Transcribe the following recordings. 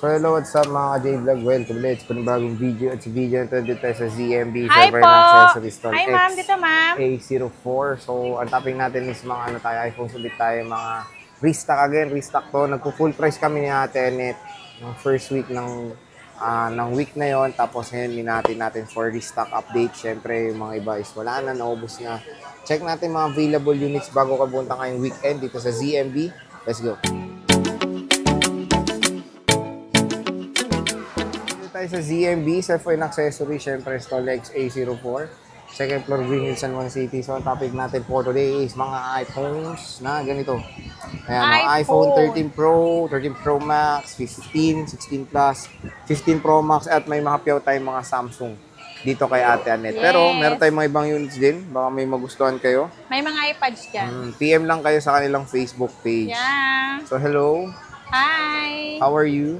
So hello, what's up mga J-Vlog? Welcome ulit sa panibagong video at sa video na ito dito tayo sa ZMB Hi Server po! ng Accessory Store Hi ma'am, dito ma'am. A04. So ang topic natin is mga ano tayo, iPhones ulit tayo, mga restock again, restock to. Nagpo-full price kami ni Ate Annette ng first week ng week na yon. Tapos ngayon minati natin for restock update. Siyempre yung mga iba is wala na, naubos na. Check natin mga available units bago ka punta ngayong weekend dito sa ZMB. Let's go! Tayo sa ZMB, cellphone accessory, syempre Stolex A04, second floor, Green Hills, San Juan City. So, ang topic natin for today is mga iPhones na ganito. Ayan, mga iPhone 13 Pro, 13 Pro Max, 15, 16 Plus, 15 Pro Max, at may mga piyaw tayong mga Samsung dito kay Ate Annette. Yes. Pero, meron tayong mga ibang units din. Baka may magustuhan kayo. May mga iPads dyan. PM lang kayo sa kanilang Facebook page. Yeah. So, hello. Hi. How are you?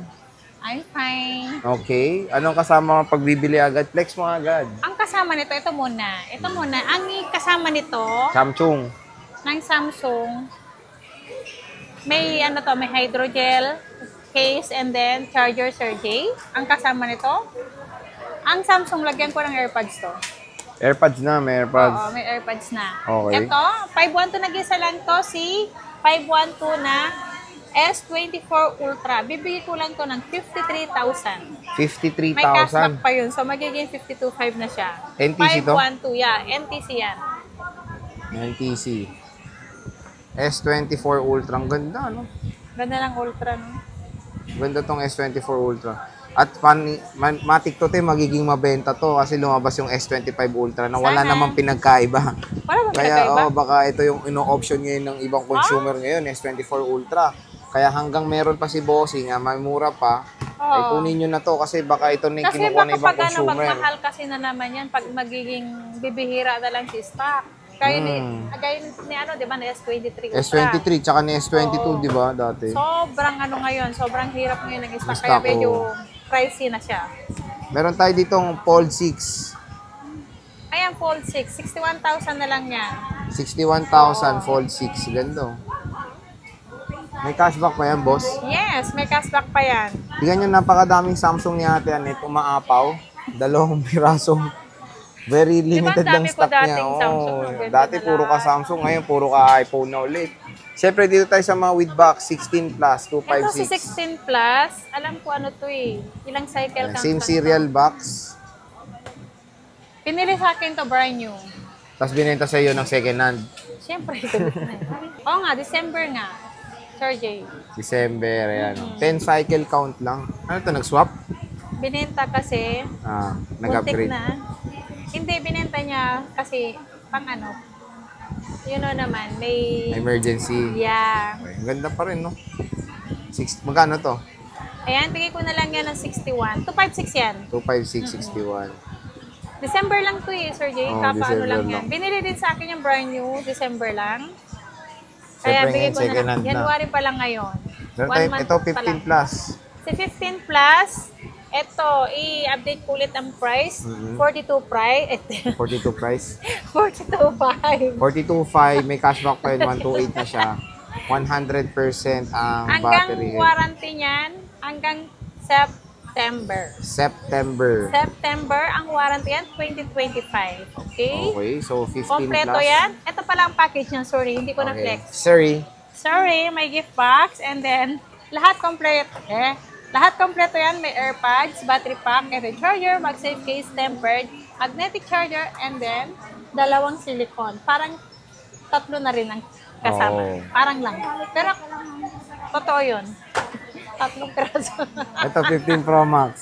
I'm fine. Okay. Anong kasama pagbibili agad? Flex mo agad. Ang kasama nito, ito muna. Ito muna. Ang kasama nito, Samsung. ng Samsung, may ano to, may hydrogel case and then charger, Sir J. Ang kasama nito, ang Samsung, lagyan ko ng AirPods to. AirPods na, may AirPods. Oo, may AirPods na. Okay. Ito, 512 nag-isa lang to, si 512 na S24 Ultra. Bibigay ko lang to ng 53,000. 53,000. May cashback pa yun. So, magiging 52,500 na siya. NTC to? 512, yeah. NTC yan. NTC. S24 Ultra. Ang ganda, no? Ganda ng Ultra, no? Ganda tong S24 Ultra. At matik to, magiging mabenta to kasi lumabas yung S25 Ultra na wala namang pinagkaiba. Wala bang Kaya, pinagkaiba? Baka ito yung ino-option ngayon ng ibang consumer ngayon, S24 Ultra. Kaya hanggang meron pa si Bossing, may mura pa, ay kunin nyo na to kasi baka ito na yung kinukuha ng ibang consumer. Kasi baka pag mahal kasi na naman yan, pag magiging bibihira na lang si stock. Kaya ni ano, di ba, na S23 Ultra. S23, tsaka ni S22, di ba, dati? Sobrang ano ngayon, sobrang hirap ngayon ng stock. Kaya medyo pricey na siya. Meron tayo ditong Fold 6. Ayan, Fold 6. 61,000 na lang yan. 61,000, Fold 6. Ganda. May cashback pa yan, boss? Yes, may cashback pa yan. Tingnan nyo, napakadaming Samsung ni Ate Annette, umaapaw. 2 pirasong. Very limited lang stock niya. Dati puro ka Samsung, ngayon puro ka iPhone na ulit. Siyempre, dito tayo sa mga with box, 16 Plus, 256. Ito si 16 Plus, alam ko ano to eh. Ilang cycle count. Same serial box. Pinili sa akin to brand new. Tapos binenta sa iyo ng second hand. Siyempre, oo nga, December nga. Sir J. December, ayan. 10 cycle count lang. Ano to, nag-swap? Binenta kasi, nag-upgrade. na. Hindi, binenta niya kasi, pang ano, yun know naman, may... Emergency. Yeah. Okay, ang ganda pa rin, no? Magkano to? Ayan, bigay ko na lang yan ng 61. 256 yan. 25661. December lang to eh, Sir J. Kapa-ano lang yan. Binili din sa akin yung brand new, December lang. Kaya bigay ko na, January pa lang ngayon. Ito, 15 Plus. Si 15 Plus, ito, i-update ko ulit ang price. 42 price. 42 price? 42.5. 42.5, may cashback pa yun, 128 na siya. 100% ang battery. Hanggang warranty niyan, hanggang September, ang warranty yan, 2025. Okay? Okay, so 15 kompleto plus. Yan. Ito pala ang package niya, sorry, hindi ko na-flex. Sorry, may gift box, and then, lahat kompleto. Lahat kompleto yan, may AirPods, battery pack, and then charger, MagSafe case, tempered, magnetic charger, and then, 2 silicone. Parang 3 na rin ang kasama. Parang lang. Pero, totoo yun. 3 piraso. Ito, 15 Pro Max.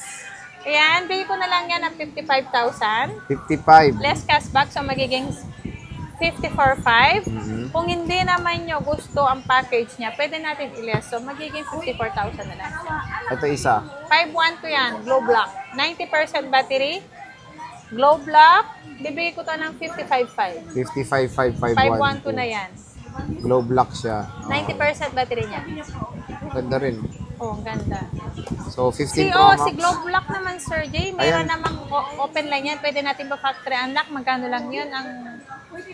Ayan, bigay ko na lang yan ng 55,000. 55. Less cashback, so magiging 54,500. Kung hindi naman nyo gusto ang package niya, pwede natin i-less. So, magiging 54,000 na lang. Ito isa. 512 yan, glow block. 90% battery. Glow block, bibigay ko to ng 55,500. 55,512 na yan. Glow block siya. 90% battery niya. Ganda rin. Oh, ang ganda. So, 15 Pro Max. Si Glow Block naman, Sir J. Meron namang open line yan. Pwede natin ba factory unlock? Magkano lang yun? Ang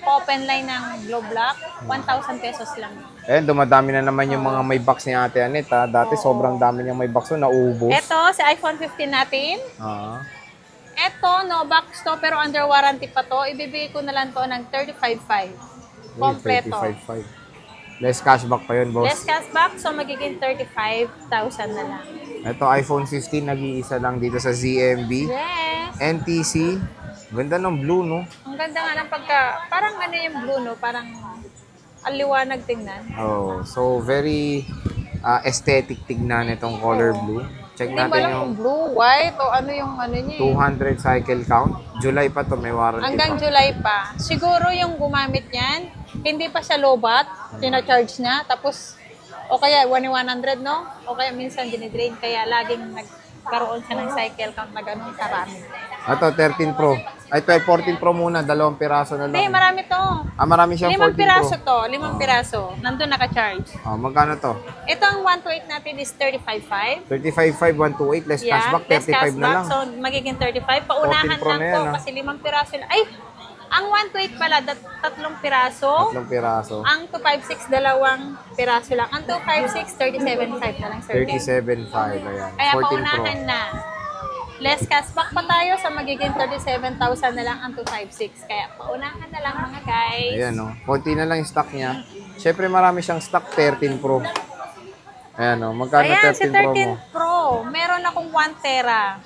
open line ng Glow Block, 1,000 pesos lang. Ayan, dumadami na naman yung mga may box ni Ate Anet, ha. Dati sobrang dami niyang may box, so naubos. Ito, si iPhone 15 natin. Ah. Ito, no box to, pero under warranty pa to. Ibibigay ko na lang to ng 35,500. Kompleto. 35,500. Less cashback pa yun, boss. Less cashback, so magiging 35,000 na lang. Ito, iPhone 15, nag-iisa lang dito sa ZMB. Yes. NTC. Ganda ng blue, no? Ang ganda nga ng pagka, parang ano yung blue, no? Parang aliwanag tingnan. Oh, so very aesthetic tignan itong color blue. Check Hindi ba natin lang yung kung blue, white, o ano yung ano niya. 200 cycle count. July pa to, may warranty Hanggang pa. July pa. Siguro yung gumamit niyan, hindi pa siya lobat, tina-charge niya, tapos, o kaya 1,100, no? O kaya minsan dinidrain, kaya laging nagkaroon siya ng cycle count na ganun karami. Ito, 13 Pro. Ay, 14 Pro muna. 2 piraso na Hindi, lang. marami to. Marami siyang 5 14 piraso Pro. to, 5 piraso. Nandun naka-charge. Magkano to? Ito ang 128 natin is 35,500. 35,500, 128. Less cashback, less 35 na cashback, lang. so magiging 35. Paunahan 14 Pro lang na to yan, kasi 5 piraso lang. Ay, ang 128 pala, 3 piraso. 3 piraso. Ang 256, 2 piraso lang. Ang 256, 37,500 na lang, sir. 37,500. Ayan. Kaya 14 Pro. paunahan na. Less cashback pa tayo sa magiging 37,000 na lang ang 256. Kaya paunahan na lang mga guys. Ayan, no. Konti na lang yung stock niya. Siyempre, marami siyang stock 13 Pro. Ayan, no. Magkano Ayan, 13 si Pro 13 mo? Pro. Meron akong 1 tera.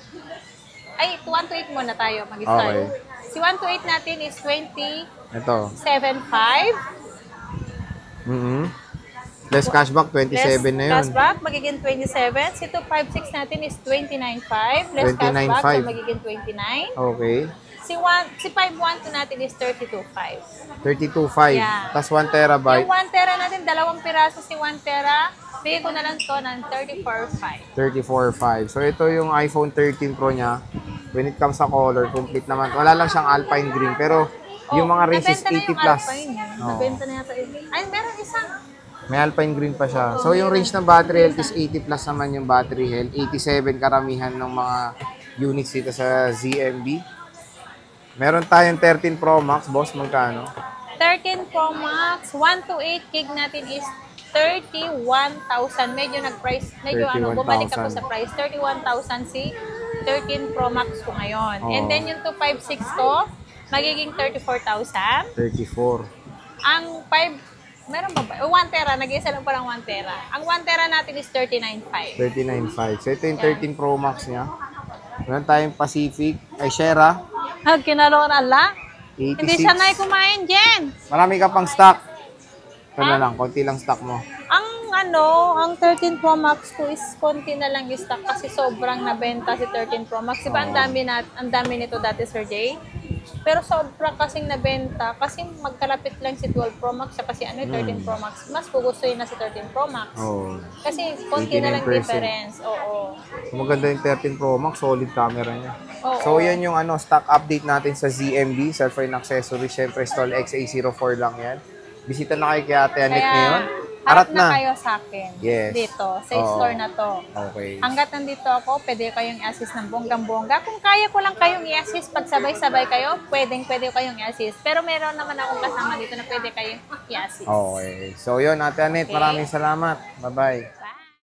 Ay, 128 muna tayo mag-start. Okay. Si 128 natin is 27,500. Ito. Less cashback, 27 na yun. Cashback, magiging 27. Si 256 natin is 29,500. Less cashback, 29,500. so magiging 29. Okay. Si 512 natin is 32,500. 32,500. Yeah. Tapos 1 terabyte, Yung 1 tera natin, 2 piraso si 1 tera. Bigay ko na lang to ng 34,500. 34,500. So, ito yung iPhone 13 Pro niya. When it comes sa color, complete naman. Wala lang siyang alpine green. Pero, yung mga range is 80 plus. Nabenta na yata. Ay, meron isang. May alpine green pa siya. So, yung range ng battery health is 80 plus naman yung battery health. 87 karamihan ng mga units dito sa ZMB. Meron tayong 13 Pro Max. Boss, magkano? 13 Pro Max, 128 gig natin is 31,000. Medyo nag-price, bumalik ako sa price. 31,000 si 13 Pro Max ko ngayon. Oh. And then yung 256 ko, magiging 34,000. 34. Ang 5, meron ba ba? 1 tera, nag-isa lang parang 1 tera. Ang 1 tera natin is 39,500. 39,500. So, ito yung 13 Pro Max niya. Meron tayong Pacific. Ay, Shera. Kinalong ala. 86. Hindi siya na kumain, Jen. Marami ka pang stock. Ito na lang, konti lang stock mo. Ang 13 Pro Max ko is konti na lang yung stock kasi sobrang nabenta si 13 Pro Max. Diba ang dami nito dati, Sir Jay? Pero sobrang kasing nabenta kasi magkalapit lang si 12 Pro Max sa kasi 13 Pro Max. Mas gugustuhin na si 13 Pro Max. Oh. Kasi konti na lang 89%. difference. Oo. So, maganda yung 13 Pro Max, solid camera niya. Oo. So, yan yung stock update natin sa ZMB, cellphone accessories. Siyempre, stall XA04 lang yan. Bisita na kayo kay Ate Anet ngayon. Harap na kayo sa akin. Yes. Dito, sa Oo. store na to. Okay. Hanggat nandito ako, pwede kayong i-assist ng bonggang-bongga. Kung kaya ko lang kayong i-assist, pag sabay-sabay kayo, pwede kayong i-assist. Pero meron naman akong kasama dito na pwede kayong i-assist. Okay. So, yun, Ate Anet, Okay. maraming salamat. Bye-bye.